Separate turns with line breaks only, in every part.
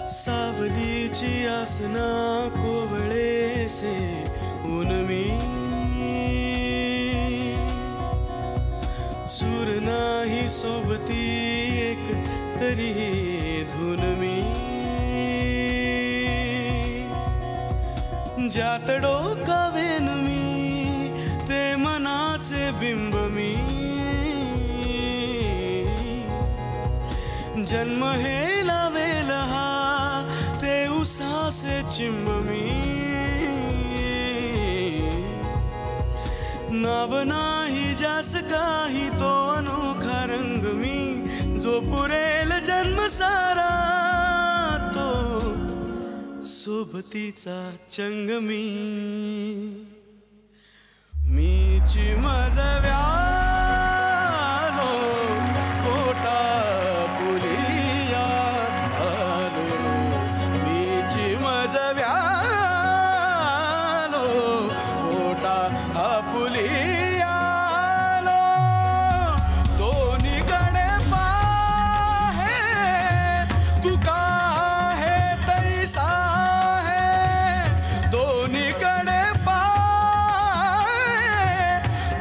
सावलीची आसना कोवळेसे ऊन मी सूर नाही सोबती एक तरी धुन मी ज्यात डोकावेन मी ते मनाचे बिंब मी जन्म हे लावेल हा ते उसासे चिंब मी नाव नाही जास काही तो अनोखा रंग मी जो पुरेल जन्म सारा तो सोबतीचा चंग मीची माझा व्यालो पोटा पुलिया आलो मीची माझा व्यालो पोटा पुलिया आलो दोन्हीकडे पाहे तू का आहे तैसा दोन्हीकडे पाय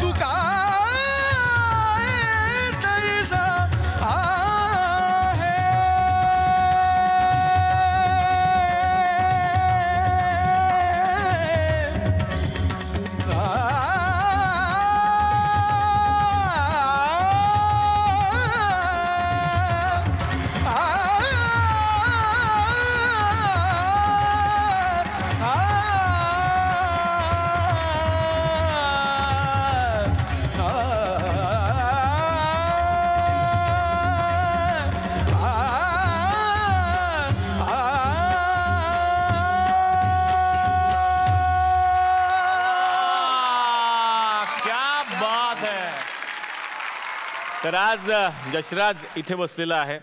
तू काय तैसा आहे
तर आज यशराज इथे बसलेला आहे.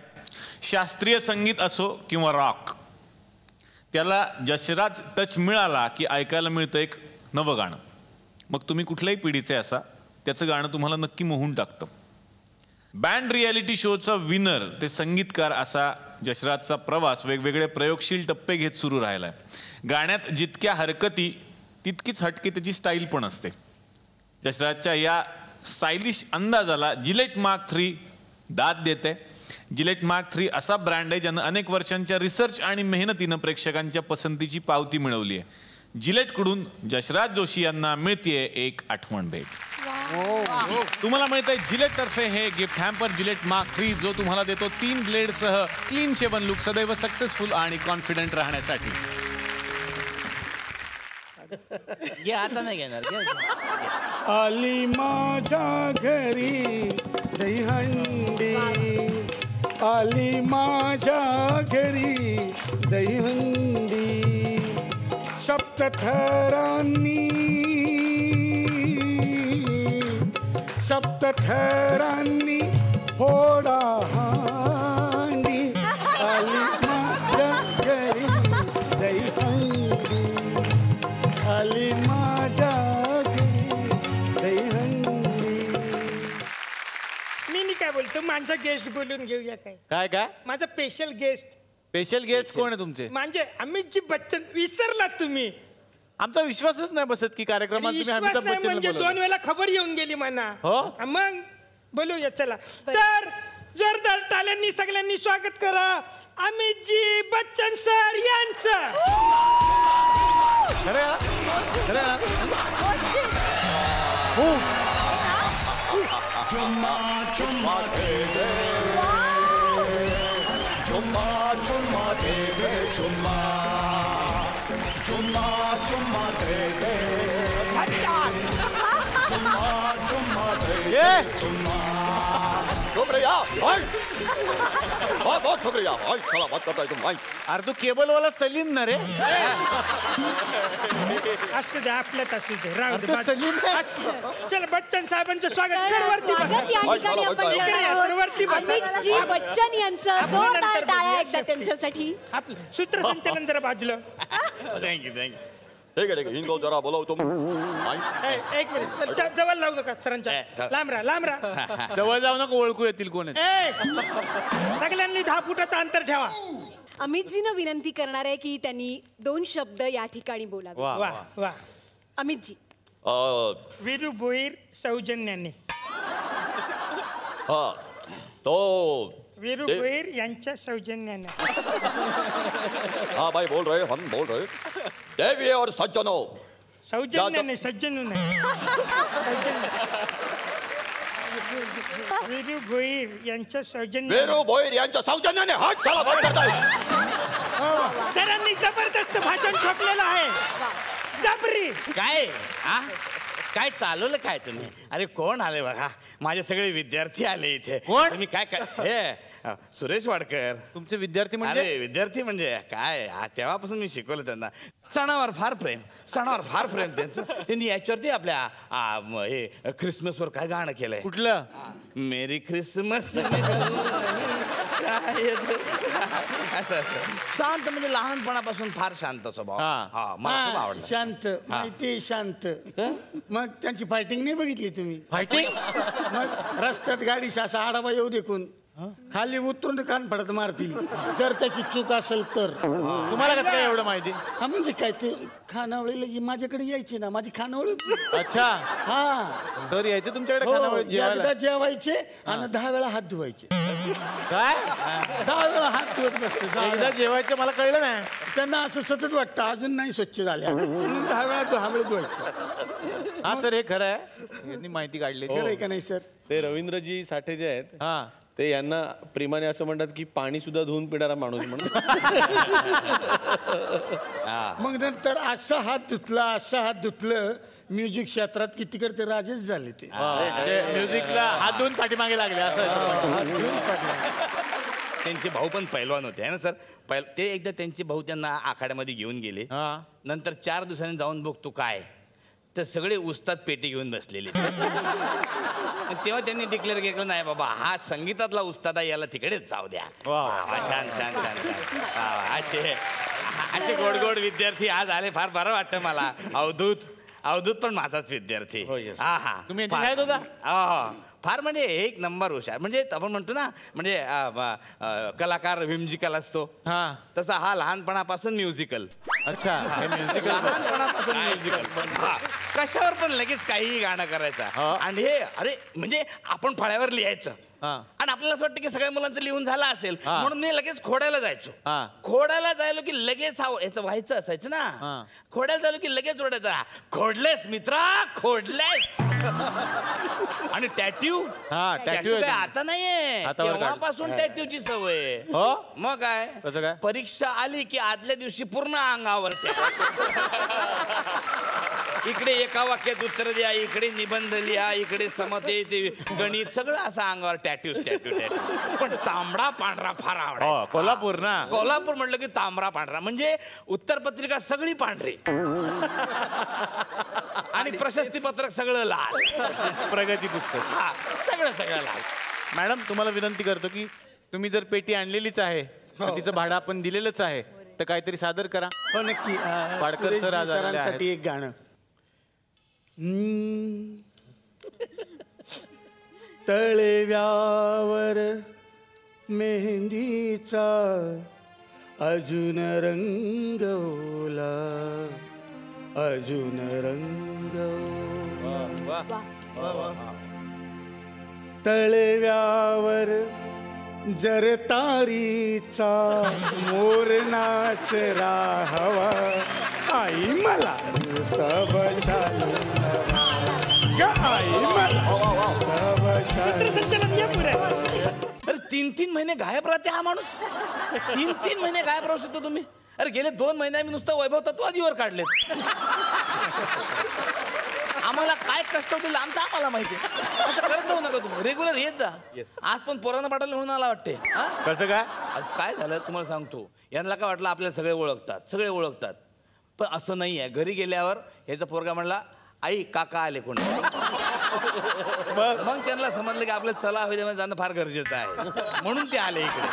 शास्त्रीय संगीत असो किंवा रॉक, त्याला यशराज टच मिळाला की ऐकायला मिळतं एक नवं गाणं. मग तुम्ही कुठल्याही पिढीचे असा, त्याचं गाणं तुम्हाला नक्की मोहून टाकतं. बँड रियालिटी शोचा विनर ते संगीतकार असा यशराजचा प्रवास वेगवेगळे प्रयोगशील टप्पे घेत सुरू राहिला आहे. गाण्यात जितक्या हरकती तितकीच हटके त्याची स्टाईल पण असते. यशराजच्या या स्टायलिश अंदाजाला जिलेट मार्क 3 दाद देते. जिलेट मार्क 3 असा ब्रँड आहे ज्यानं अनेक वर्षांच्या रिसर्च आणि मेहनतीनं प्रेक्षकांच्या पसंतीची पावती मिळवली आहे. जिलेटकडून यशराज जोशी यांना मिळतीये एक आठवण भेट. तुम्हाला मिळतंय जिलेट तर्फे हे गिफ्ट हॅम्पर जिलेट मार्क 3, जो तुम्हाला देतो 3 ब्लेडसह क्लीन शेवन लुक, सदैव सक्सेसफुल आणि कॉन्फिडंट राहण्यासाठी.
आता नाही घेणार.
आली माझ्या घरी दहीहंडी, आली माझ्या घरी दहीहंडी, सप्तथरांनी फोडा हांडी. आली माझ्या घरी दहीहंडी, आली माझ्या घरी दहीहंडी.
मी काय बोलतो, माझा गेस्ट बोलून घेऊया.
काय काय
माझा स्पेशल गेस्ट.
स्पेशल गेस्ट कोण आहे तुमचे?
म्हणजे अमितजी बच्चन. विसरलात तुम्ही?
आमचा विश्वासच नाही बसत की कार्यक्रमात तुम्ही अमिताभ बच्चन
म्हणजे 2 वेळा खबर येऊन गेली म्हणा.
हो
मग बोलूया चला. तर जोरदार टाळ्यांनी सगळ्यांनी स्वागत करा अमितजी बच्चन सर यांचं.
चुम्मा चुम्मा दे दे, चुम्मा चुम्मा दे दे, चुम्मा चुम्मा चुम्मा दे दे, चुम्मा चुम्मा दे दे, चुम्मा. छोकरिया भाई, बहुत छोकरिया भाई, साला बात करता है तुम भाई.
अरे तू केबल वाला सलीम ना रे.
असू दे आपल्यात असू दे. राहू दे.
सलीम
चला बच्चन साहेबांचं स्वागत.
अमितजी बच्चन यांचं जोरदार टाळ्या एकदा त्यांच्यासाठी.
सूत्रसंचालन जरा बाजूला.
Thank you thank you.
ठीक है इनको जरा बोलाओ तुम.
एक मिनिट जवळ लावू नका सरांच्या. लांब राहा लांब राहा.
जवळ जाऊ नका, ओळखू येतील कोण आहे.
सगळ्यांनी 10 फुटाचं अंतर ठेवा.
अमितजींना विनंती करणार आहे की त्यांनी 2 शब्द या ठिकाणी बोलावे.
वा वा.
अमितजी.
वीरू भोईर सौजन्याने.
हा तो
वीरू भोईर यांच्या सौजन्याने.
हाँ भाई बोल रहे, हम बोल रहे. देवी और सज्जनों.
सौजन्याने, सज्जनू नाही. वीरू भोईर यांच्या सौजन्याने.
वीरू भोईर यांच्या सौजन्याने हात चला बंद करताय.
सरांनी जबरदस्त भाषण ठोकलेलं आहे. जबरी.
काय हा काय चालवलं काय तुम्ही? अरे कोण आले बघा, माझे सगळे विद्यार्थी आले इथे.
कोण?
तुम्ही काय काय हे सुरेश वाडकर.
तुमचे विद्यार्थी म्हणजे?
अरे विद्यार्थी म्हणजे काय, तेव्हापासून मी शिकवलं त्यांना. सणावर फार प्रेम, सणावर फार प्रेम त्यांचं. त्यांनी याच्यावरती आपल्या हे ख्रिसमसवर काय गाणं केलंय?
कुठलं?
मेरी ख्रिसमस. असं शांत, म्हणजे लहानपणापासून फार शांत स्वभाव. हा मला खूप आवडलं.
शांत, माहिती शांत. मग त्यांची फायटिंग नाही बघितली तुम्ही?
फायटिंग?
मग रस्त्यात गाडी असा आडावा येऊ देखून खाली उतरून कान पडत मारतील जर त्याची चूक असेल तर.
तुम्हाला कसं काय एवढं माहिती?
हा म्हणजे काय, ते खानावळी माझ्याकडे यायची ना, माझी खानावळी.
अच्छा.
हा
सर यायचे तुमच्याकडे
हो,
खानावळीत जेवायला?
एकदा जेवायचे आणि 10 वेळा हात धुवायचे.
काय?
10 वेळा हात धुवत बसते.
एकदा जेवायचं मला कळलं नाही.
त्यांना असं सतत वाटतं अजून नाही स्वच्छ झाल्या म्हणून 10 वेळा धुवायचे.
हा सर, हे खरं आहे. यांनी माहिती काढली.
खरं आहे का नाही सर?
ते रवींद्रजी साठे जे आहेत,
हा,
ते यांना प्रेमाने असं म्हणतात की पाणी सुद्धा धुवून पिणारा माणूस म्हणून.
मग नंतर असा हात धुतला, असा हात धुतलं. म्युझिक क्षेत्रात कितीकडे ते राजेच झाले. ते
म्युझिकला हात धुवून पाठीमागे लागले असं.
त्यांचे भाऊ पण पैलवान होते है ना सर. ते एकदा त्यांचे भाऊ त्यांना आखाड्यामध्ये घेऊन गेले. नंतर 4 दिवसांनी जाऊन बघतो काय, तर सगळे उस्ताद पेटी घेऊन बसलेले. तेव्हा त्यांनी डिक्लेअर केलं, नाही बाबा हा संगीतातला उस्ताद आहे, याला तिकडेच जाऊ द्या. छान छान छान छान. असे गोड गोड विद्यार्थी आज आले, फार बरं वाटतं मला. अवधूत पण माझाच विद्यार्थी. हा हा.
तुम्ही शाळेत होता?
फार म्हणजे 1 नंबर हुशार. म्हणजे आपण म्हणतो ना, म्हणजे कलाकार व्हिम्जिकल असतो तसा हा लहानपणापासून म्युझिकल.
अच्छा, म्युझिकल
लहानपणापासून म्युझिकल. कशावर पण लगेच काहीही गाणं करायचं. आणि हे अरे म्हणजे आपण फळ्यावर लिहायचं आणि आपल्याला असं वाटतं की सगळ्या मुलांचं लिहून झालं असेल, म्हणून मी लगेच खोड्याला जायचो. खोड्याला जायलो की लगेच याचं व्हायचं असायचं ना. खोड्याला जायलो की लगेच ओढायचं, खोडलेस मित्रा खोडलेस. आणि टॅट्यू काय आता नाहीये, तेव्हापासून टॅट्यूची सवय. मग काय, परीक्षा आली की आदल्या दिवशी पूर्ण अंगावर. इकडे एका वाक्यात उत्तर द्या, इकडे निबंध लिहा, इकडे समते गणित, सगळं असं अंगावर टॅट्यू. पण तांबडा पांढरा फार आवडायचा.
कोल्हापूर ना,
कोल्हापूर म्हटलं की तांबडा पांढरा, म्हणजे उत्तरपत्रिका सगळी पांढरी आणि प्रशस्ती पत्रक सगळं लाल.
प्रगती पुस्तक
सगळं लाल.
मॅडम, तुम्हाला विनंती करतो की तुम्ही जर पेटी आणलेलीच आहे, तिचं भाडं आपण दिलेलंच आहे, तर काहीतरी सादर करा.
हो नक्की.
पाडकर सर आज
सरांसाठी एक गाणं. तळव्यावर मेहंदीचा अजून रंगवला, अजून रंगवला. तळव्यावर जर तारीचा मोर नाच राहावा, आई मला आई मला
सूत्रसंचालन या पुढे.
अरे 3 महिने गायब राहते हा माणूस. 3 महिने गायब राहू शकतो तुम्ही. अरे गेले 2 महिने आम्ही नुसतं वैभव तत्वादीवर काढलेत. आम्हाला काय कष्ट होतील आमचं आम्हाला माहिती. असं करत जाऊ नका तुम्ही, रेग्युलर येत जा. आज पण पोरांना पाठवलं म्हणून मला वाटते.
कसं काय?
काय झालं तुम्हाला सांगतो. यांना काय वाटलं आपल्याला सगळे ओळखतात, पण असं नाही आहे. घरी गेल्यावर याचा पोरगा म्हणला, आई काका आले कोण. मग त्यांना समजलं की आपल्याला चला हवेमध्ये जाणं फार गरजेचं आहे, म्हणून ते आले इकडे.